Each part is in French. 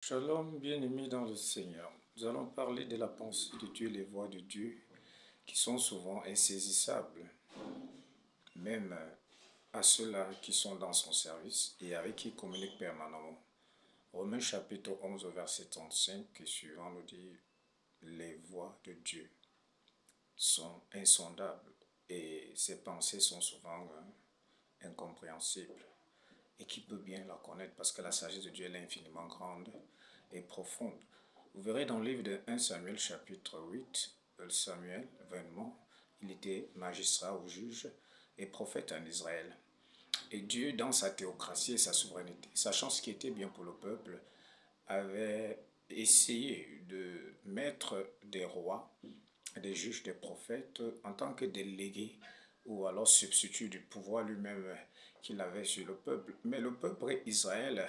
Shalom, bien-aimés dans le Seigneur. Nous allons parler de la pensée de Dieu, les voies de Dieu, qui sont souvent insaisissables, même à ceux-là qui sont dans son service et avec qui il communique permanemment. Romains chapitre 11, verset 35 et suivant nous dit « Les voies de Dieu sont insondables et ses pensées sont souvent incompréhensibles. Et qui peut bien la connaître parce que la sagesse de Dieu est infiniment grande et profonde. Vous verrez dans le livre de 1 Samuel chapitre 8, Samuel, vraiment, il était magistrat ou juge et prophète en Israël. Et Dieu, dans sa théocratie et sa souveraineté, sachant ce qui était bien pour le peuple, avait essayé de mettre des rois, des juges, des prophètes en tant que délégués ou alors substitut du pouvoir lui-même qu'il avait sur le peuple. Mais le peuple Israël,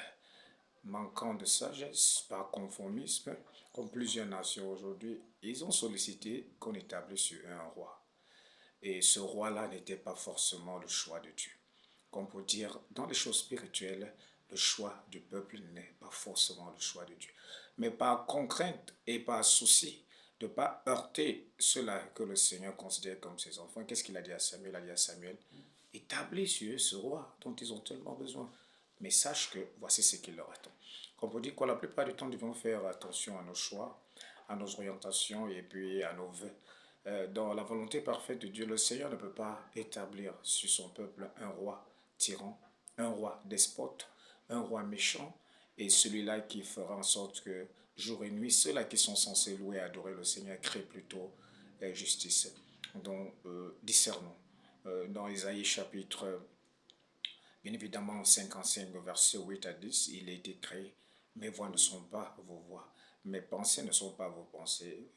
manquant de sagesse, par conformisme, comme plusieurs nations aujourd'hui, ils ont sollicité qu'on établisse sur eux un roi. Et ce roi-là n'était pas forcément le choix de Dieu. Comme pour dire, dans les choses spirituelles, le choix du peuple n'est pas forcément le choix de Dieu. Mais par contrainte et par souci de ne pas heurter ceux-là que le Seigneur considère comme ses enfants, qu'est-ce qu'il a dit à Samuel? Il a dit à Samuel, établis sur eux ce roi dont ils ont tellement besoin. Mais sache que voici ce qu'il leur attend. Comme pour dire que la plupart du temps, nous devons faire attention à nos choix, à nos orientations et puis à nos vœux. Dans la volonté parfaite de Dieu, le Seigneur ne peut pas établir sur son peuple un roi tyran, un roi despote, un roi méchant, et celui-là qui fera en sorte que jour et nuit, ceux-là qui sont censés louer et adorer le Seigneur créent plutôt justice. Donc, discernons. Dans Isaïe chapitre, bien évidemment, 55, verset 8 à 10, il a été créé. Mes voix ne sont pas vos voix, mes pensées ne sont pas vos pensées.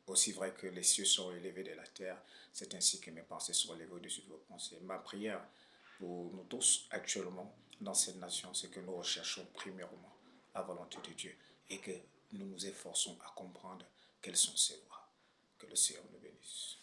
Aussi vrai que les cieux sont élevés de la terre, c'est ainsi que mes pensées sont élevées au-dessus de vos pensées. Ma prière pour nous tous actuellement dans cette nation, c'est que nous recherchons premièrement la volonté de Dieu et que nous nous efforçons à comprendre quelles sont ses voies. Que le Seigneur nous bénisse.